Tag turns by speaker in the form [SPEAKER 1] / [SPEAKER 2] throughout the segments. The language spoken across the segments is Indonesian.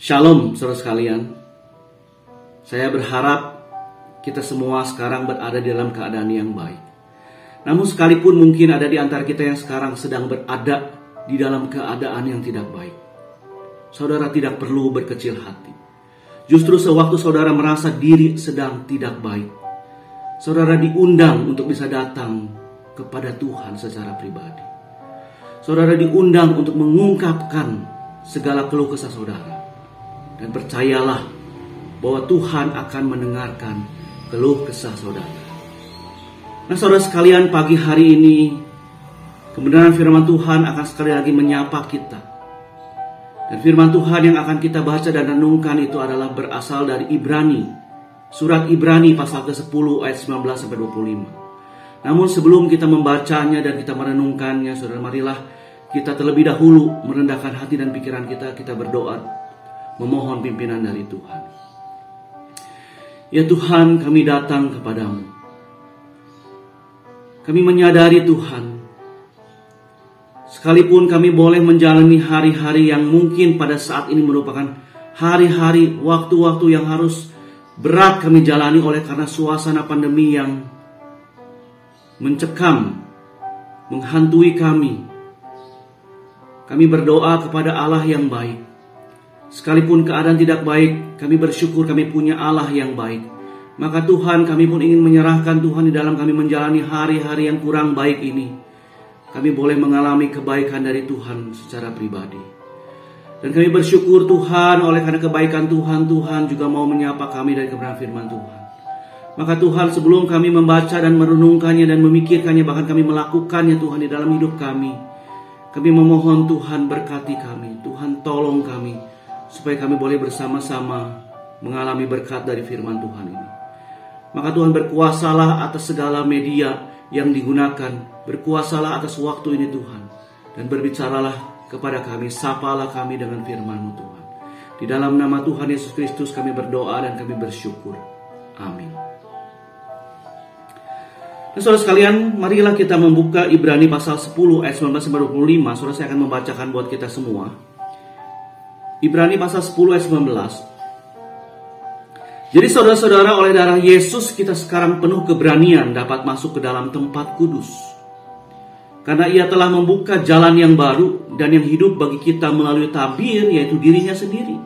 [SPEAKER 1] Shalom saudara sekalian. Saya berharap kita semua sekarang berada di dalam keadaan yang baik. Namun sekalipun mungkin ada di antara kita yang sekarang sedang berada di dalam keadaan yang tidak baik, saudara tidak perlu berkecil hati. Justru sewaktu saudara merasa diri sedang tidak baik, saudara diundang untuk bisa datang kepada Tuhan secara pribadi. Saudara diundang untuk mengungkapkan segala keluh kesah saudara. Dan percayalah bahwa Tuhan akan mendengarkan keluh kesah saudara. Nah saudara sekalian, pagi hari ini kebenaran firman Tuhan akan sekali lagi menyapa kita. Dan firman Tuhan yang akan kita baca dan renungkan itu adalah berasal dari Ibrani. Surat Ibrani pasal ke-10 ayat 19-25. Namun sebelum kita membacanya dan kita merenungkannya, saudara, marilah kita terlebih dahulu merendahkan hati dan pikiran kita berdoa, memohon pimpinan dari Tuhan. Ya Tuhan, kami datang kepadamu. Kami menyadari Tuhan, sekalipun kami boleh menjalani hari-hari yang mungkin pada saat ini merupakan hari-hari, waktu-waktu yang harus berat kami jalani oleh karena suasana pandemi yang mencekam, menghantui kami. Kami berdoa kepada Allah yang baik. Sekalipun keadaan tidak baik, kami bersyukur kami punya Allah yang baik. Maka Tuhan, kami pun ingin menyerahkan Tuhan di dalam kami menjalani hari-hari yang kurang baik ini. Kami boleh mengalami kebaikan dari Tuhan secara pribadi. Dan kami bersyukur Tuhan, oleh karena kebaikan Tuhan, Tuhan juga mau menyapa kami dari kebenaran firman Tuhan. Maka Tuhan, sebelum kami membaca dan merenungkannya dan memikirkannya, bahkan kami melakukannya Tuhan di dalam hidup kami memohon Tuhan berkati kami. Tuhan tolong kami, supaya kami boleh bersama-sama mengalami berkat dari firman Tuhan ini. Maka Tuhan, berkuasalah atas segala media yang digunakan. Berkuasalah atas waktu ini Tuhan. Dan berbicaralah kepada kami, sapalah kami dengan firman-Mu Tuhan. Di dalam nama Tuhan Yesus Kristus kami berdoa dan kami bersyukur. Amin. Nah, saudara sekalian, marilah kita membuka Ibrani pasal 10 ayat 19-25. Saudara, saya akan membacakan buat kita semua. Ibrani pasal 10 ayat 19. Jadi saudara-saudara, oleh darah Yesus kita sekarang penuh keberanian dapat masuk ke dalam tempat kudus. Karena Ia telah membuka jalan yang baru dan yang hidup bagi kita melalui tabir, yaitu dirinya sendiri.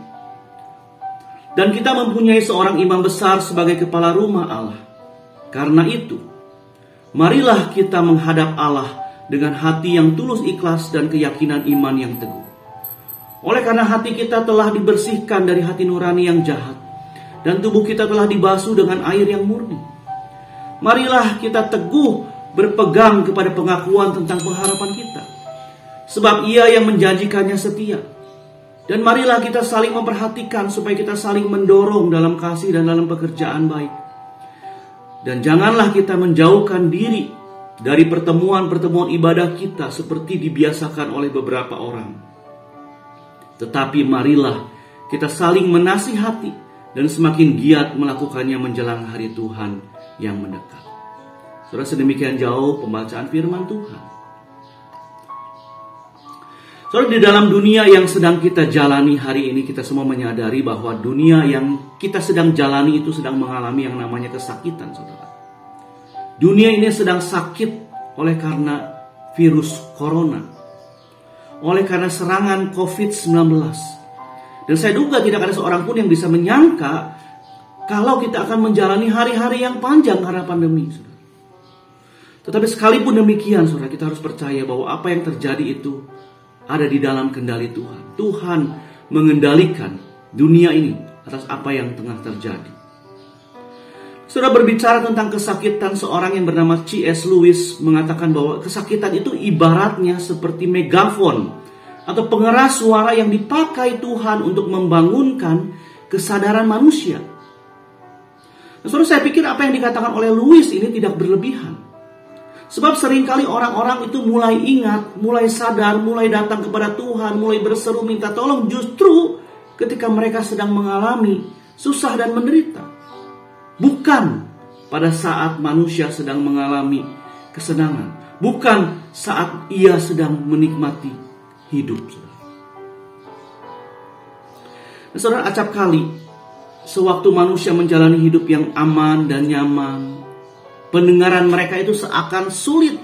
[SPEAKER 1] Dan kita mempunyai seorang imam besar sebagai kepala rumah Allah. Karena itu, marilah kita menghadap Allah dengan hati yang tulus ikhlas dan keyakinan iman yang teguh. Oleh karena hati kita telah dibersihkan dari hati nurani yang jahat, dan tubuh kita telah dibasuh dengan air yang murni. Marilah kita teguh berpegang kepada pengakuan tentang pengharapan kita, sebab Ia yang menjanjikannya setia. Dan marilah kita saling memperhatikan supaya kita saling mendorong dalam kasih dan dalam pekerjaan baik. Dan janganlah kita menjauhkan diri dari pertemuan-pertemuan ibadah kita seperti dibiasakan oleh beberapa orang. Tetapi marilah kita saling menasihati dan semakin giat melakukannya menjelang hari Tuhan yang mendekat. Saudara, sedemikian jauh pembacaan firman Tuhan. Saudara, di dalam dunia yang sedang kita jalani hari ini, kita semua menyadari bahwa dunia yang kita sedang jalani itu sedang mengalami yang namanya kesakitan, saudara. Dunia ini sedang sakit oleh karena virus corona, oleh karena serangan COVID-19. Dan saya duga tidak ada seorang pun yang bisa menyangka kalau kita akan menjalani hari-hari yang panjang karena pandemi, saudara. Tetapi sekalipun demikian, saudara, kita harus percaya bahwa apa yang terjadi itu ada di dalam kendali Tuhan. Tuhan mengendalikan dunia ini atas apa yang tengah terjadi. Saudara, berbicara tentang kesakitan, seorang yang bernama C.S. Lewis mengatakan bahwa kesakitan itu ibaratnya seperti megafon atau pengeras suara yang dipakai Tuhan untuk membangunkan kesadaran manusia. Nah, saudara, saya pikir apa yang dikatakan oleh Lewis ini tidak berlebihan. Sebab seringkali orang-orang itu mulai ingat, mulai sadar, mulai datang kepada Tuhan, mulai berseru minta tolong justru ketika mereka sedang mengalami susah dan menderita. Bukan pada saat manusia sedang mengalami kesenangan. Bukan saat ia sedang menikmati hidup. Nah, saudara, acap kali sewaktu manusia menjalani hidup yang aman dan nyaman, pendengaran mereka itu seakan sulit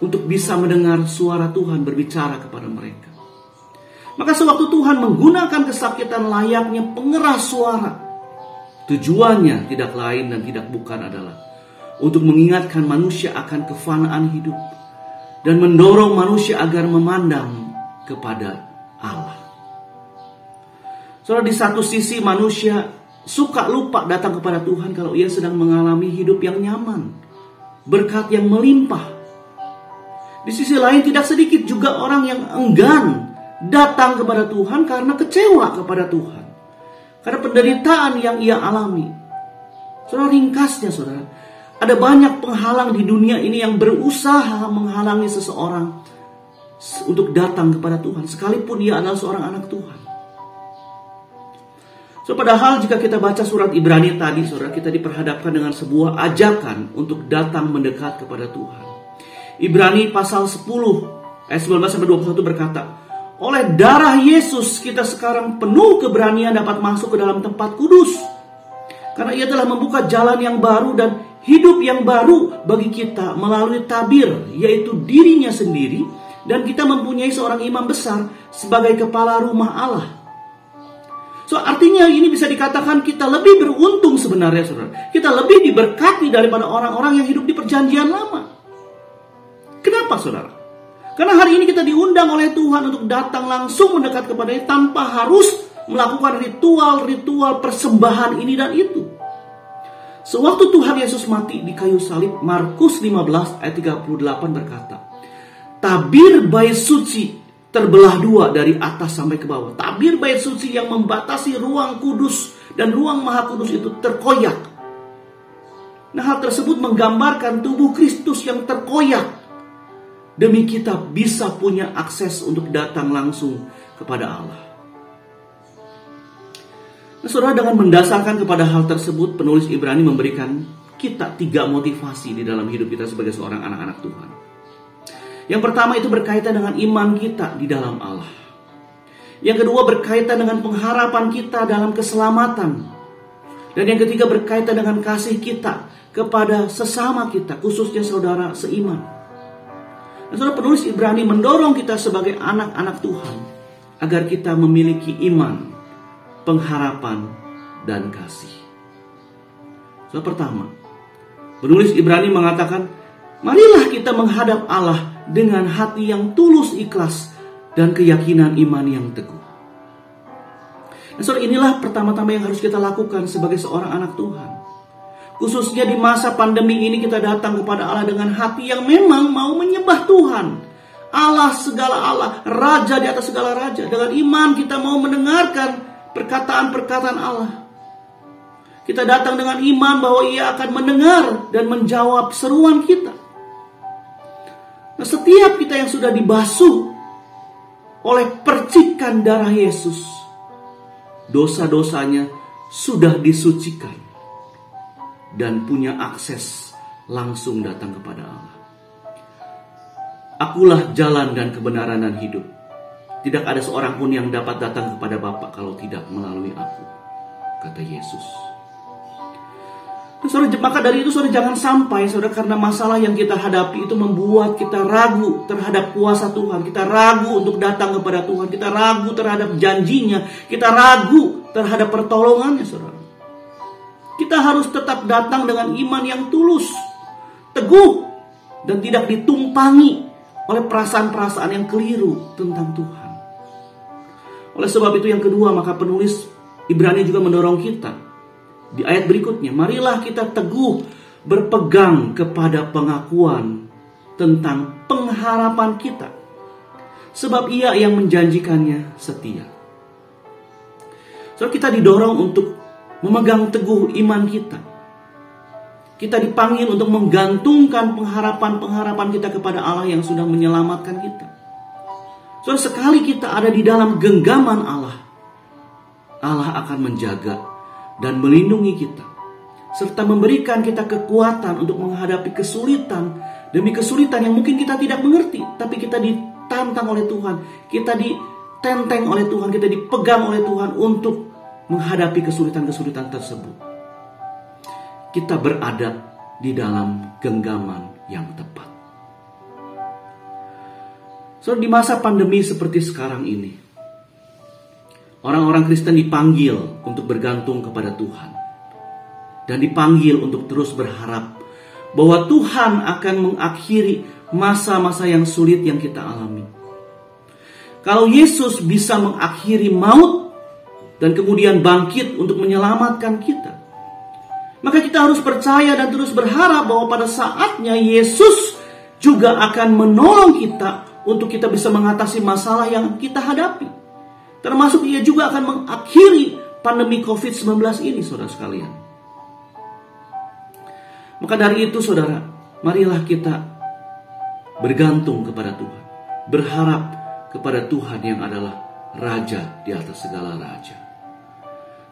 [SPEAKER 1] untuk bisa mendengar suara Tuhan berbicara kepada mereka. Maka sewaktu Tuhan menggunakan kesakitan layaknya pengeras suara, tujuannya tidak lain dan tidak bukan adalah untuk mengingatkan manusia akan kefanaan hidup dan mendorong manusia agar memandang kepada Allah. Saudara, di satu sisi manusia suka lupa datang kepada Tuhan kalau ia sedang mengalami hidup yang nyaman, berkat yang melimpah. Di sisi lain tidak sedikit juga orang yang enggan datang kepada Tuhan karena kecewa kepada Tuhan, karena penderitaan yang ia alami. Saudara, ringkasnya saudara, ada banyak penghalang di dunia ini yang berusaha menghalangi seseorang untuk datang kepada Tuhan, sekalipun ia adalah seorang anak Tuhan. So, padahal jika kita baca surat Ibrani tadi, saudara, kita diperhadapkan dengan sebuah ajakan untuk datang mendekat kepada Tuhan. Ibrani pasal 10 ayat 19-21 berkata, oleh darah Yesus kita sekarang penuh keberanian dapat masuk ke dalam tempat kudus, karena ia telah membuka jalan yang baru dan hidup yang baru bagi kita melalui tabir, yaitu dirinya sendiri, dan kita mempunyai seorang imam besar sebagai kepala rumah Allah. So, artinya ini bisa dikatakan kita lebih beruntung sebenarnya, saudara. Kita lebih diberkati daripada orang-orang yang hidup di perjanjian lama. Kenapa, saudara? Karena hari ini kita diundang oleh Tuhan untuk datang langsung mendekat kepadanya tanpa harus melakukan ritual-ritual persembahan ini dan itu. Sewaktu Tuhan Yesus mati di kayu salib, Markus 15 ayat 38 berkata, tabir bait suci terbelah dua dari atas sampai ke bawah. Tabir bait suci yang membatasi ruang kudus dan ruang maha kudus itu terkoyak. Nah, hal tersebut menggambarkan tubuh Kristus yang terkoyak, demi kita bisa punya akses untuk datang langsung kepada Allah. Nah, saudara, dengan mendasarkan kepada hal tersebut, penulis Ibrani memberikan kita 3 motivasi di dalam hidup kita sebagai seorang anak-anak Tuhan. Yang pertama itu berkaitan dengan iman kita di dalam Allah. Yang kedua berkaitan dengan pengharapan kita dalam keselamatan. Dan yang ketiga berkaitan dengan kasih kita kepada sesama kita, khususnya saudara seiman. Nah, saudara, penulis Ibrani mendorong kita sebagai anak-anak Tuhan agar kita memiliki iman, pengharapan, dan kasih. So, pertama, penulis Ibrani mengatakan, marilah kita menghadap Allah dengan hati yang tulus ikhlas dan keyakinan iman yang teguh. Nah, saudara, inilah pertama-tama yang harus kita lakukan sebagai seorang anak Tuhan. Khususnya di masa pandemi ini kita datang kepada Allah dengan hati yang memang mau menyembah Tuhan, Allah segala Allah, Raja di atas segala raja. Dengan iman kita mau mendengarkan perkataan-perkataan Allah. Kita datang dengan iman bahwa Ia akan mendengar dan menjawab seruan kita. Nah, setiap kita yang sudah dibasuh oleh percikan darah Yesus, dosa-dosanya sudah disucikan dan punya akses langsung datang kepada Allah. Akulah jalan dan kebenaran dan hidup. Tidak ada seorang pun yang dapat datang kepada Bapa kalau tidak melalui aku, kata Yesus. Nah, saudara, maka dari itu saudara jangan sampai saudara karena masalah yang kita hadapi itu membuat kita ragu terhadap kuasa Tuhan. Kita ragu untuk datang kepada Tuhan. Kita ragu terhadap janjinya. Kita ragu terhadap pertolongannya, saudara. Kita harus tetap datang dengan iman yang tulus, teguh, dan tidak ditumpangi oleh perasaan-perasaan yang keliru tentang Tuhan. Oleh sebab itu yang kedua, maka penulis Ibrani juga mendorong kita di ayat berikutnya, marilah kita teguh berpegang kepada pengakuan tentang pengharapan kita, sebab Ia yang menjanjikannya setia. So, kita didorong untuk memegang teguh iman kita. Kita dipanggil untuk menggantungkan pengharapan-pengharapan kita kepada Allah yang sudah menyelamatkan kita. So, sekali kita ada di dalam genggaman Allah, Allah akan menjaga dan melindungi kita, serta memberikan kita kekuatan untuk menghadapi kesulitan demi kesulitan yang mungkin kita tidak mengerti, tapi kita ditantang oleh Tuhan, kita ditenteng oleh Tuhan, kita dipegang oleh Tuhan untuk menghadapi kesulitan-kesulitan tersebut. Kita berada di dalam genggaman yang tepat. So, di masa pandemi seperti sekarang ini, orang-orang Kristen dipanggil untuk bergantung kepada Tuhan. Dan dipanggil untuk terus berharap bahwa Tuhan akan mengakhiri masa-masa yang sulit yang kita alami. Kalau Yesus bisa mengakhiri maut dan kemudian bangkit untuk menyelamatkan kita, maka kita harus percaya dan terus berharap bahwa pada saatnya Yesus juga akan menolong kita untuk kita bisa mengatasi masalah yang kita hadapi. Termasuk Ia juga akan mengakhiri pandemi COVID-19 ini, saudara sekalian. Maka dari itu, saudara, marilah kita bergantung kepada Tuhan, berharap kepada Tuhan yang adalah Raja di atas segala raja.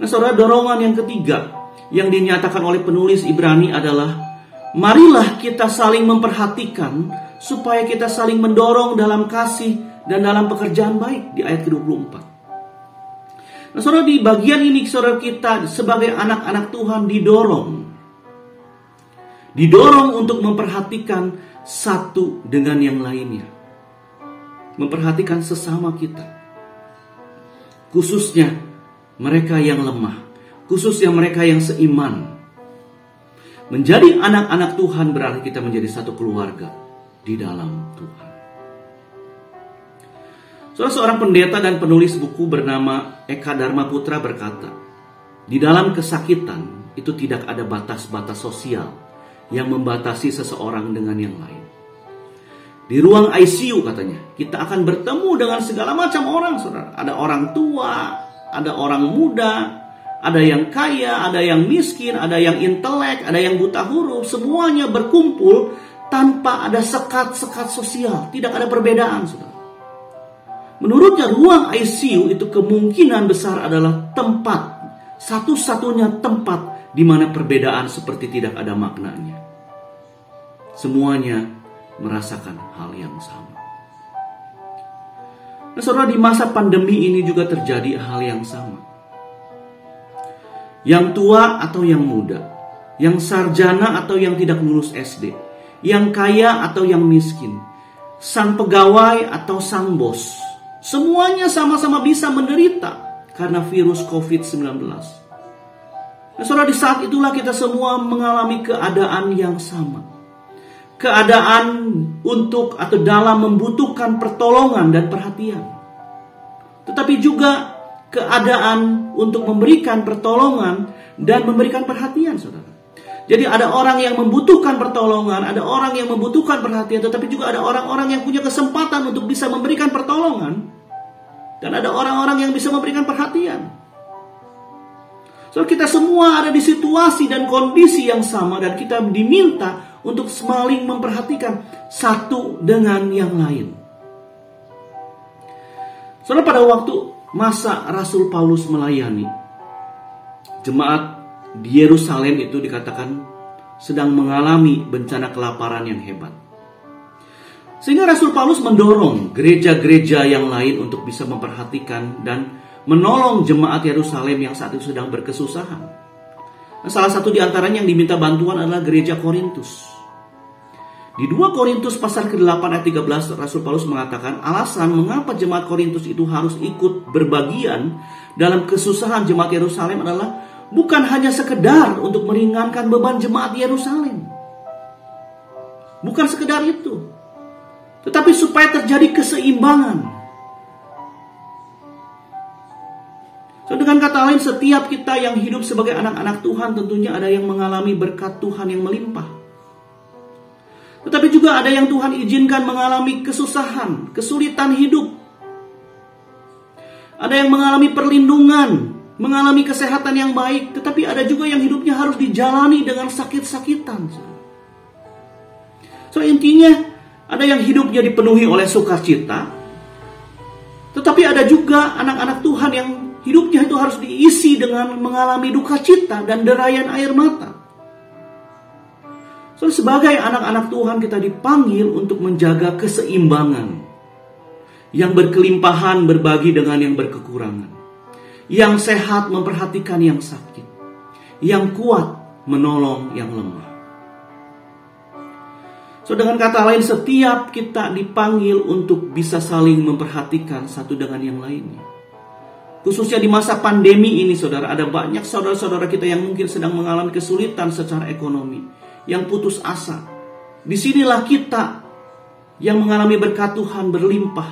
[SPEAKER 1] Nah, saudara, dorongan yang ketiga yang dinyatakan oleh penulis Ibrani adalah, marilah kita saling memperhatikan supaya kita saling mendorong dalam kasih dan dalam pekerjaan baik, di ayat ke-24. Nah, saudara, di bagian ini, saudara, kita sebagai anak-anak Tuhan didorong untuk memperhatikan satu dengan yang lainnya. Memperhatikan sesama kita. Khususnya mereka yang lemah. Khususnya mereka yang seiman. Menjadi anak-anak Tuhan berarti kita menjadi satu keluarga di dalam Tuhan. Seorang pendeta dan penulis buku bernama Eka Dharma Putra berkata, di dalam kesakitan itu tidak ada batas-batas sosial yang membatasi seseorang dengan yang lain. Di ruang ICU katanya, kita akan bertemu dengan segala macam orang, saudara. Ada orang tua, ada orang muda, ada yang kaya, ada yang miskin, ada yang intelek, ada yang buta huruf. Semuanya berkumpul tanpa ada sekat-sekat sosial. Tidak ada perbedaan, saudara. Menurutnya ruang ICU itu kemungkinan besar adalah tempat, satu-satunya tempat di mana perbedaan seperti tidak ada maknanya. Semuanya merasakan hal yang sama. Nah, saudara, di masa pandemi ini juga terjadi hal yang sama. Yang tua atau yang muda, yang sarjana atau yang tidak lulus SD, yang kaya atau yang miskin, sang pegawai atau sang bos, semuanya sama-sama bisa menderita karena virus COVID-19. Nah, saudara, di saat itulah kita semua mengalami keadaan yang sama. Keadaan untuk atau dalam membutuhkan pertolongan dan perhatian. Tetapi juga keadaan untuk memberikan pertolongan dan memberikan perhatian, saudara. Jadi ada orang yang membutuhkan pertolongan, ada orang yang membutuhkan perhatian, tetapi juga ada orang-orang yang punya kesempatan untuk bisa memberikan pertolongan. Dan ada orang-orang yang bisa memberikan perhatian. So, kita semua ada di situasi dan kondisi yang sama dan kita diminta untuk saling memperhatikan satu dengan yang lain. Soalnya pada waktu masa Rasul Paulus melayani, jemaat di Yerusalem itu dikatakan sedang mengalami bencana kelaparan yang hebat. Sehingga Rasul Paulus mendorong gereja-gereja yang lain untuk bisa memperhatikan dan menolong jemaat Yerusalem yang saat itu sedang berkesusahan. Nah, salah satu di antaranya yang diminta bantuan adalah gereja Korintus. Di 2 Korintus pasal ke-8 ayat 13, Rasul Paulus mengatakan alasan mengapa jemaat Korintus itu harus ikut berbagian dalam kesusahan jemaat Yerusalem adalah bukan hanya sekedar untuk meringankan beban jemaat Yerusalem. Bukan sekedar itu. Tetapi supaya terjadi keseimbangan. So, dengan kata lain, setiap kita yang hidup sebagai anak-anak Tuhan tentunya ada yang mengalami berkat Tuhan yang melimpah. Tetapi juga ada yang Tuhan izinkan mengalami kesusahan, kesulitan hidup. Ada yang mengalami perlindungan, mengalami kesehatan yang baik. Tetapi ada juga yang hidupnya harus dijalani dengan sakit-sakitan. So, intinya ada yang hidupnya dipenuhi oleh sukacita. Tetapi ada juga anak-anak Tuhan yang hidupnya itu harus diisi dengan mengalami duka cita dan derayan air mata. So, sebagai anak-anak Tuhan kita dipanggil untuk menjaga keseimbangan. yang berkelimpahan berbagi dengan yang berkekurangan, yang sehat memperhatikan yang sakit, yang kuat menolong yang lemah. So, dengan kata lain, setiap kita dipanggil untuk bisa saling memperhatikan satu dengan yang lainnya. Khususnya di masa pandemi ini, saudara, ada banyak saudara-saudara kita yang mungkin sedang mengalami kesulitan secara ekonomi, yang putus asa. Disinilah kita yang mengalami berkat Tuhan berlimpah,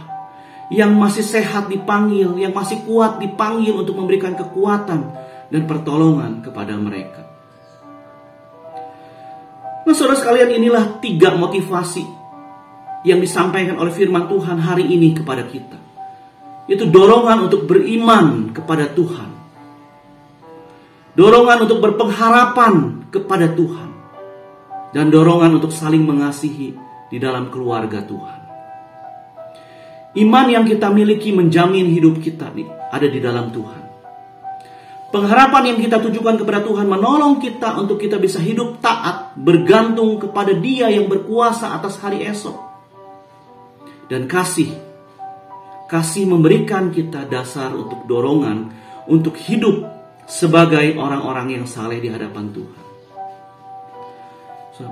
[SPEAKER 1] yang masih sehat dipanggil, yang masih kuat dipanggil untuk memberikan kekuatan dan pertolongan kepada mereka. Nah, saudara sekalian, inilah 3 motivasi yang disampaikan oleh firman Tuhan hari ini kepada kita. Itu dorongan untuk beriman kepada Tuhan, dorongan untuk berpengharapan kepada Tuhan, dan dorongan untuk saling mengasihi di dalam keluarga Tuhan. Iman yang kita miliki menjamin hidup kita ada di dalam Tuhan. Pengharapan yang kita tujukan kepada Tuhan menolong kita untuk kita bisa hidup taat, bergantung kepada Dia yang berkuasa atas hari esok. Dan kasih memberikan kita dasar untuk dorongan untuk hidup sebagai orang-orang yang saleh di hadapan Tuhan.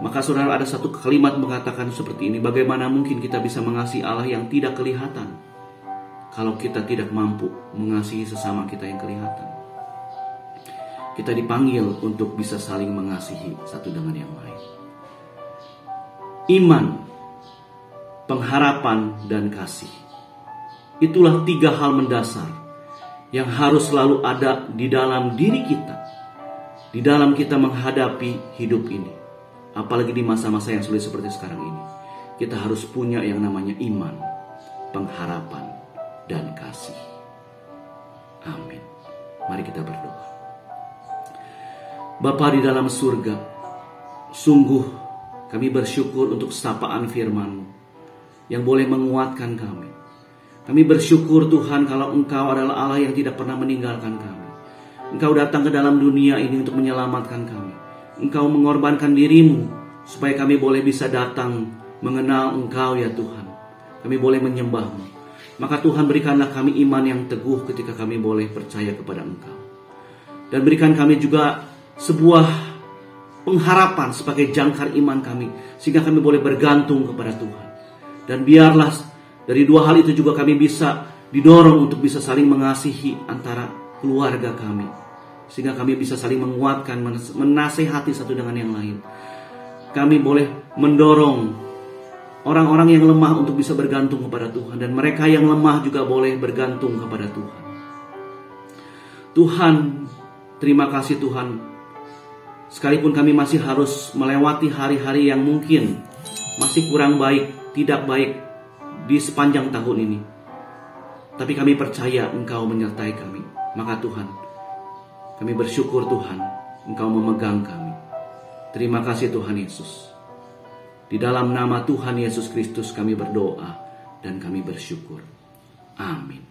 [SPEAKER 1] Maka saudara, ada satu kalimat mengatakan seperti ini: bagaimana mungkin kita bisa mengasihi Allah yang tidak kelihatan kalau kita tidak mampu mengasihi sesama kita yang kelihatan. Kita dipanggil untuk bisa saling mengasihi satu dengan yang lain. Iman, pengharapan, dan kasih. Itulah 3 hal mendasar yang harus selalu ada di dalam diri kita, di dalam kita menghadapi hidup ini. Apalagi di masa-masa yang sulit seperti sekarang ini. Kita harus punya yang namanya iman, pengharapan, dan kasih. Amin. Mari kita berdoa. Bapa di dalam surga, sungguh kami bersyukur untuk sapaan firman-Mu yang boleh menguatkan kami. Kami bersyukur Tuhan kalau Engkau adalah Allah yang tidak pernah meninggalkan kami. Engkau datang ke dalam dunia ini untuk menyelamatkan kami. Engkau mengorbankan diri-Mu supaya kami boleh bisa datang mengenal Engkau ya Tuhan. Kami boleh menyembah-Mu. Maka Tuhan, berikanlah kami iman yang teguh ketika kami boleh percaya kepada Engkau. Dan berikan kami juga sebuah pengharapan sebagai jangkar iman kami, sehingga kami boleh bergantung kepada Tuhan. Dan biarlah dari 2 hal itu juga kami bisa didorong untuk bisa saling mengasihi antara keluarga kami, sehingga kami bisa saling menguatkan, menasehati satu dengan yang lain. Kami boleh mendorong orang-orang yang lemah untuk bisa bergantung kepada Tuhan, dan mereka yang lemah juga boleh bergantung kepada Tuhan. Tuhan, terima kasih Tuhan. Sekalipun kami masih harus melewati hari-hari yang mungkin masih kurang baik, tidak baik di sepanjang tahun ini, tapi kami percaya Engkau menyertai kami. Maka Tuhan, kami bersyukur Tuhan, Engkau memegang kami. Terima kasih Tuhan Yesus. Di dalam nama Tuhan Yesus Kristus kami berdoa dan kami bersyukur. Amin.